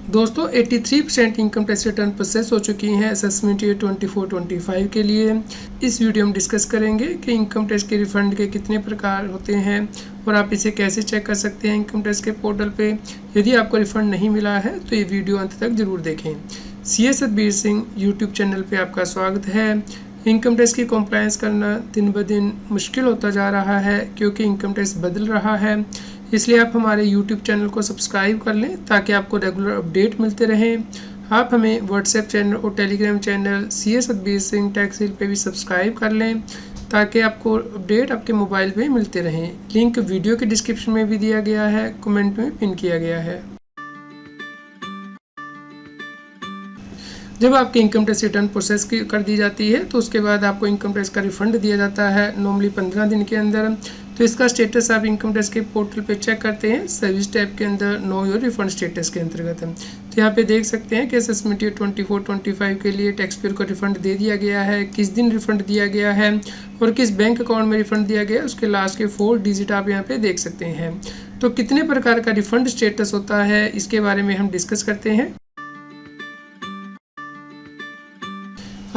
दोस्तों 83% income tax return process हो चुकी हैं असेसमेंट ईयर 24-25 के लिए। इस वीडियो में डिस्कस करेंगे कि इनकम टैक्स के रिफंड के कितने प्रकार होते हैं और आप इसे कैसे चेक कर सकते हैं इनकम टैक्स के पोर्टल पे। यदि आपको रिफंड नहीं मिला है तो ये वीडियो अंत तक जरूर देखें। CA Satbir Singh YouTube channel पर आपका स्वागत है। इनकम टैक्स की कॉम्प्लायंस करना दिन ब दिन मुश्किल होता जा रहा है क्योंकि इनकम टैक्स बदल रहा है, इसलिए आप हमारे YouTube चैनल को सब्सक्राइब कर लें ताकि आपको रेगुलर अपडेट मिलते रहें। आप हमें व्हाट्सएप चैनल और Telegram channel CA Satbir Singh Taxheal पे भी सब्सक्राइब कर लें ताकि आपको अपडेट आपके मोबाइल पे मिलते रहें। लिंक वीडियो के डिस्क्रिप्शन में भी दिया गया है, कमेंट में पिन किया गया है। जब आपकी इनकम टैक्स रिटर्न प्रोसेस कर दी जाती है तो उसके बाद आपको इनकम टैक्स का रिफंड दिया जाता है नॉर्मली 15 दिन के अंदर। तो इसका स्टेटस आप इनकम टैक्स के पोर्टल पे चेक करते हैं सर्विस टैब के अंदर नो योर रिफंड स्टेटस के अंतर्गत। तो यहाँ पे देख सकते हैं कि असेसमेंट ईयर 24-25 के लिए टैक्स पेयर को रिफंड दे दिया गया है, किस दिन रिफंड दिया गया है और किस बैंक अकाउंट में रिफंड दिया गया है, उसके लास्ट के 4 डिजिट आप यहाँ पे देख सकते हैं। तो कितने प्रकार का रिफंड स्टेटस होता है इसके बारे में हम डिस्कस करते हैं।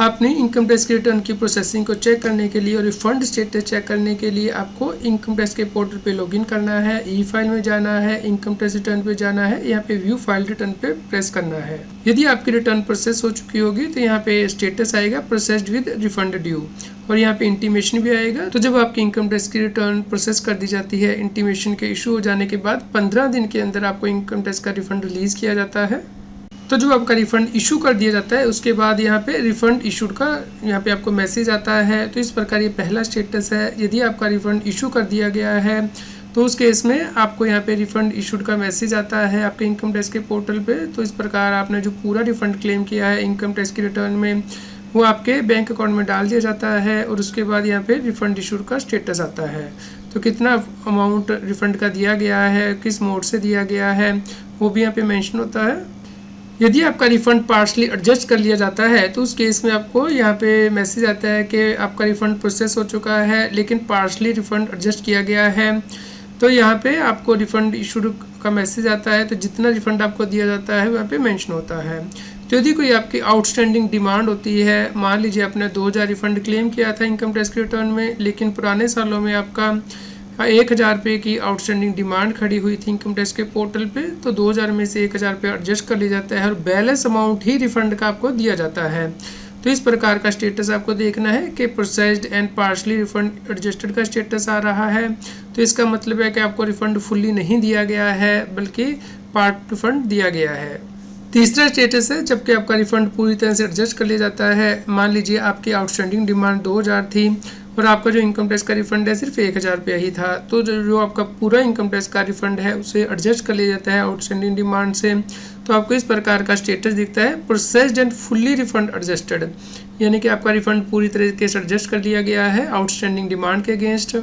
आपने इनकम टैक्स के रिटर्न की प्रोसेसिंग को चेक करने के लिए और रिफंड स्टेटस चेक करने के लिए आपको इनकम टैक्स के पोर्टल पे लॉगिन करना है, ई फाइल में जाना है, इनकम टैक्स रिटर्न पे जाना है, यहाँ पे व्यू फाइल रिटर्न पे प्रेस करना है। यदि आपकी रिटर्न प्रोसेस हो चुकी होगी तो यहाँ पे स्टेटस आएगा प्रोसेस्ड विद रिफंड ड्यू और यहाँ पे इंटीमेशन भी आएगा। तो जब आपकी इनकम टैक्स की रिटर्न प्रोसेस कर दी जाती है, इंटीमेशन के इशू हो जाने के बाद 15 दिन के अंदर आपको इनकम टैक्स का रिफंड रिलीज किया जाता है। तो जब आपका रिफ़ंड इशू कर दिया जाता है उसके बाद यहाँ पे रिफ़ंड इशूड का यहाँ पे आपको मैसेज आता है। तो इस प्रकार ये पहला स्टेटस है। यदि आपका रिफ़ंड इशू कर दिया गया है तो उस केस में आपको यहाँ पे रिफ़ंड इशूड का मैसेज आता है आपके इनकम टैक्स के पोर्टल पे। तो इस प्रकार आपने जो पूरा रिफ़ंड क्लेम किया है इनकम टैक्स की रिटर्न में वो आपके बैंक अकाउंट में डाल दिया जाता है और उसके बाद यहाँ पे रिफ़ंड इशूड का स्टेटस आता है। तो कितना अमाउंट रिफ़ंड का दिया गया है, किस मोड से दिया गया है, वो भी यहाँ पे मेंशन होता है। यदि आपका रिफ़ंड पार्शली एडजस्ट कर लिया जाता है तो उस केस में आपको यहाँ पे मैसेज आता है कि आपका रिफ़ंड प्रोसेस हो चुका है लेकिन पार्शली रिफ़ंड एडजस्ट किया गया है। तो यहाँ पे आपको रिफ़ंड इशूड का मैसेज आता है। तो जितना रिफ़ंड आपको दिया जाता है वहाँ पे मेंशन होता है। तो यदि कोई आपकी आउटस्टैंडिंग डिमांड होती है, मान लीजिए आपने 2000 रिफ़ंड क्लेम किया था इनकम टैक्स के रिटर्न में, लेकिन पुराने सालों में आपका 1000 रुपये की आउटस्टैंडिंग डिमांड खड़ी हुई थी इनकम टैक्स के पोर्टल पे, तो 2000 में से 1000 रुपये एडजस्ट कर लिया जाता है और बैलेंस अमाउंट ही रिफंड का आपको दिया जाता है। तो इस प्रकार का स्टेटस आपको देखना है कि processed and partially refund adjusted का स्टेटस आ रहा है। तो इसका मतलब है कि आपको रिफंड फुल्ली नहीं दिया गया है बल्कि पार्ट रिफंड दिया गया है। तीसरा स्टेटस है जबकि आपका रिफंड पूरी तरह से एडजस्ट कर लिया जाता है। मान लीजिए आपकी आउटस्टैंडिंग डिमांड 2000 थी और आपका जो इनकम टैक्स का रिफंड है सिर्फ 1000 रुपया ही था। तो जो आपका पूरा इनकम टैक्स का रिफंड है उसे एडजस्ट कर लिया जाता है आउटस्टैंडिंग डिमांड से। तो आपको इस प्रकार का स्टेटस दिखता है processed and fully refund adjusted, यानी कि आपका रिफंड पूरी तरीके से एडजस्ट कर लिया गया है आउटस्टैंडिंग डिमांड के अगेंस्ट।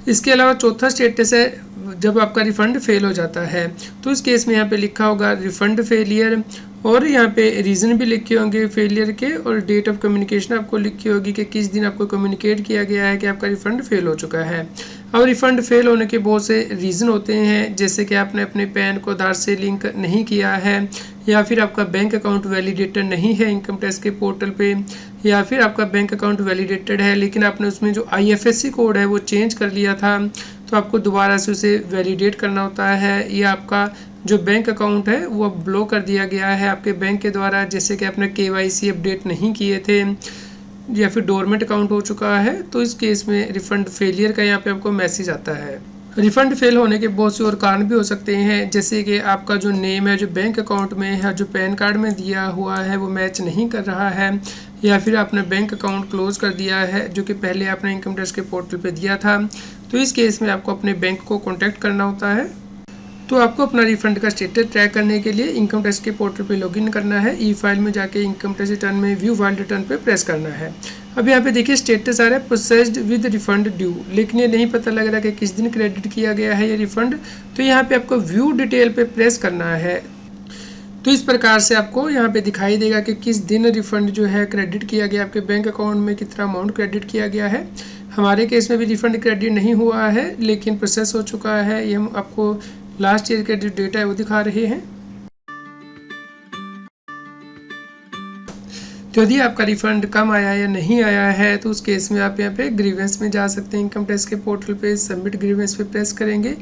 इसके अलावा चौथा स्टेटस है जब आपका रिफंड फेल हो जाता है। तो इस केस में यहाँ पे लिखा होगा रिफंड फेलियर और यहाँ पे रीज़न भी लिखे होंगे फेलियर के और डेट ऑफ कम्युनिकेशन आपको लिखी होगी कि किस दिन आपको कम्युनिकेट किया गया है कि आपका रिफ़ंड फेल हो चुका है। अब रिफ़ंड फेल होने के बहुत से रीज़न होते हैं, जैसे कि आपने अपने पैन को आधार से लिंक नहीं किया है, या फिर आपका बैंक अकाउंट वैलिडेटेड नहीं है इनकम टैक्स के पोर्टल पे, या फिर आपका बैंक अकाउंट वैलिडेटेड है लेकिन आपने उसमें जो IFSC कोड है वो चेंज कर लिया था तो आपको दोबारा से उसे वैलिडेट करना होता है, या आपका जो बैंक अकाउंट है वो अब ब्लॉक कर दिया गया है आपके बैंक के द्वारा, जैसे कि आपने KYC अपडेट नहीं किए थे या फिर डोरमेंट अकाउंट हो चुका है। तो इस केस में रिफ़ंड फेलियर का यहाँ पे आपको मैसेज आता है। रिफ़ंड फेल होने के बहुत से और कारण भी हो सकते हैं, जैसे कि आपका जो नेम है जो बैंक अकाउंट में है जो पैन कार्ड में दिया हुआ है वो मैच नहीं कर रहा है, या फिर आपने बैंक अकाउंट क्लोज कर दिया है जो कि पहले आपने इनकम टैक्स के पोर्टल पे दिया था। तो इस केस में आपको अपने बैंक को कॉन्टैक्ट करना होता है। तो आपको अपना रिफंड का स्टेटस ट्रैक करने के लिए इनकम टैक्स के पोर्टल पे लॉगिन करना है, ई फाइल में जाके इनकम टैक्स रिटर्न में व्यू फाइल रिटर्न पे प्रेस करना है। अब यहाँ पे देखिए स्टेटस आ रहा है प्रोसेस्ड विद रिफंड ड्यू, लेकिन ये नहीं पता लग रहा कि किस दिन क्रेडिट किया गया है ये रिफंड। तो यहाँ पे आपको व्यू डिटेल पे प्रेस करना है। तो इस प्रकार से आपको यहाँ पे दिखाई देगा कि किस दिन रिफंड जो है क्रेडिट किया गया, आपके बैंक अकाउंट में कितना अमाउंट क्रेडिट किया गया है। हमारे केस में भी रिफंड क्रेडिट नहीं हुआ है लेकिन प्रोसेस हो चुका है। ये हम आपको लास्ट ईयर के जो डेटा है वो दिखा रहे हैं। तो यदि आपका रिफंड कम आया या नहीं आया है तो उस केस में आप यहाँ पे ग्रीवेंस में जा सकते हैं। इनकम टैक्स के पोर्टल पे सबमिट ग्रीवेंस पे प्रेस करेंगे।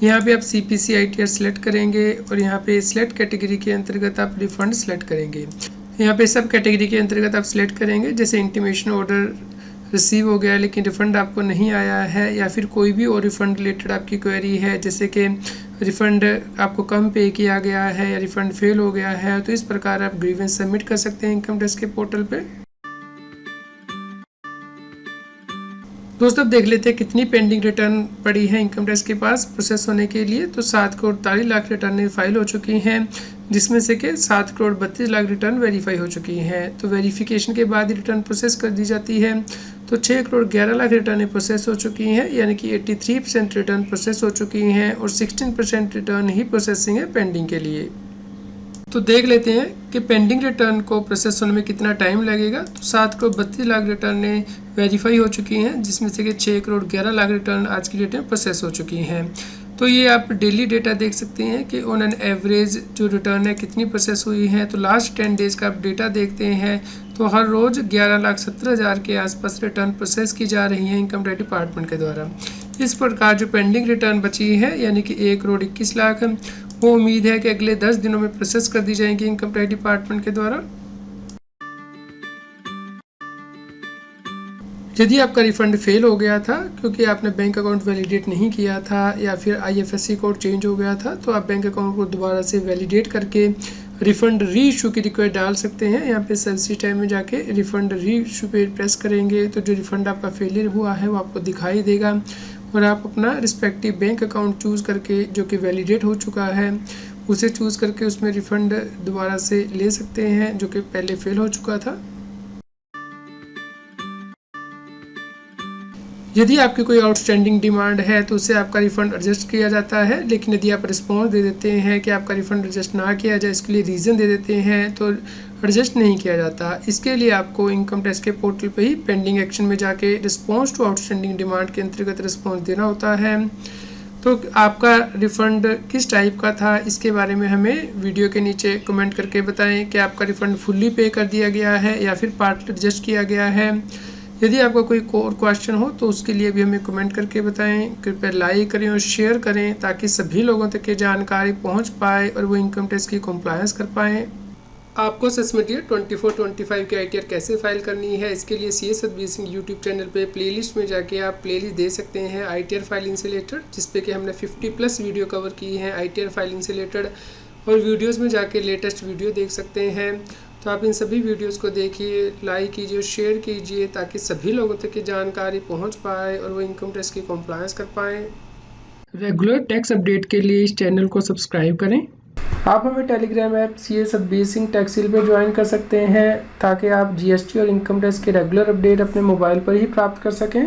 यहाँ पे आप CPC ITR सेलेक्ट करेंगे और यहाँ पे सिलेक्ट कैटेगरी के अंतर्गत आप रिफंड सेलेक्ट करेंगे। यहाँ पे सब कैटेगरी के अंतर्गत आप सिलेक्ट करेंगे, जैसे इंटीमेशन ऑर्डर रिसीव हो गया लेकिन रिफ़ंड आपको नहीं आया है, या फिर कोई भी और रिफ़ंड रिलेटेड आपकी क्वेरी है, जैसे कि रिफ़ंड आपको कम पे किया गया है या रिफ़ंड फेल हो गया है, तो इस प्रकार आप ग्रीवेंस सबमिट कर सकते हैं इनकम टैक्स के पोर्टल पे। दोस्तों अब देख लेते हैं कितनी पेंडिंग रिटर्न पड़ी है इनकम टैक्स के पास प्रोसेस होने के लिए। तो 7,48,00,000 रिटर्न फाइल हो चुकी हैं, जिसमें से कि 7,32,00,000 रिटर्न वेरीफाई हो चुकी हैं। तो वेरिफिकेशन के बाद रिटर्न प्रोसेस कर दी जाती है। तो 6,11,00,000 रिटर्न प्रोसेस हो चुकी हैं, यानी कि 83% रिटर्न प्रोसेस हो चुकी हैं और 16% रिटर्न ही प्रोसेसिंग है पेंडिंग के लिए। तो देख लेते हैं कि पेंडिंग रिटर्न को प्रोसेस होने में कितना टाइम लगेगा। तो 7,32,00,000 रिटर्न वेरीफाई हो चुकी हैं, जिसमें से कि 6,11,00,000 रिटर्न आज की डेट में प्रोसेस हो चुकी हैं। तो ये आप डेली डेटा देख सकते हैं कि ऑन एन एवरेज जो रिटर्न है कितनी प्रोसेस हुई है। तो लास्ट 10 डेज़ का आप डेटा देखते हैं तो हर रोज़ 11,70,000 के आसपास रिटर्न प्रोसेस की जा रही है इनकम टैक्स डिपार्टमेंट के द्वारा। इस प्रकार जो पेंडिंग रिटर्न बची है यानी कि 1,21,00,000 वो उम्मीद है कि अगले 10 दिनों में प्रोसेस कर दी जाएंगी इनकम टैक्स डिपार्टमेंट के द्वारा। यदि आपका रिफंड फेल हो गया था क्योंकि आपने बैंक अकाउंट वैलिडेट नहीं किया था या फिर IFSC कोड चेंज हो गया था, तो आप बैंक अकाउंट को दोबारा से वैलिडेट करके रिफ़ंड री इशू की रिक्वेस्ट डाल सकते हैं। यहाँ पे सर्विस टाइम में जाके रिफ़ंड री इशू पे प्रेस करेंगे तो जो रिफ़ंड आपका फेलियर हुआ है वो आपको दिखाई देगा और आप अपना रिस्पेक्टिव बैंक अकाउंट चूज़ करके जो कि वैलिडेट हो चुका है उसे चूज़ करके उसमें रिफ़ंड दोबारा से ले सकते हैं जो कि पहले फेल हो चुका था। यदि आपकी कोई आउटस्टैंडिंग डिमांड है तो उससे आपका रिफ़ंड एडजस्ट किया जाता है, लेकिन यदि आप रिस्पॉन्स दे देते हैं कि आपका रिफ़ंड एडजस्ट ना किया जाए, इसके लिए रीज़न दे देते हैं तो एडजस्ट नहीं किया जाता। इसके लिए आपको इनकम टैक्स के पोर्टल पे ही पेंडिंग एक्शन में जाके रिस्पॉन्स टू आउटस्टैंडिंग डिमांड के अंतर्गत रिस्पॉन्स देना होता है। तो आपका रिफ़ंड किस टाइप का था इसके बारे में हमें वीडियो के नीचे कमेंट करके बताएं कि आपका रिफ़ंड फुल्ली पे कर दिया गया है या फिर पार्ट एडजस्ट किया गया है। यदि आपका कोई और क्वेश्चन हो तो उसके लिए भी हमें कमेंट करके बताएं। कृपया लाइक करें और शेयर करें ताकि सभी लोगों तक ये जानकारी पहुंच पाए और वो इनकम टैक्स की कंप्लायंस कर पाएँ। आपको असेसमेंट ईयर 24-25 की ITR कैसे फाइल करनी है, इसके लिए CS Satbir Singh YouTube channel पे प्लेलिस्ट में जाके आप प्लेलिस्ट दे सकते हैं ITR फाइलिंग से रिलेटेड, जिसपे कि हमने 50+ वीडियो कवर की हैं ITR फाइलिंग से रिलेटेड, और वीडियोज़ में जाके लेटेस्ट वीडियो देख सकते हैं। तो आप इन सभी वीडियोस को देखिए, लाइक कीजिए, शेयर कीजिए ताकि सभी लोगों तक ये जानकारी पहुंच पाए और वो इनकम टैक्स की कंप्लायंस कर पाएँ। रेगुलर टैक्स अपडेट के लिए इस चैनल को सब्सक्राइब करें। आप हमें Telegram app CS Satbir Singh Taxheal पर ज्वाइन कर सकते हैं ताकि आप GST और इनकम टैक्स के रेगुलर अपडेट अपने मोबाइल पर ही प्राप्त कर सकें।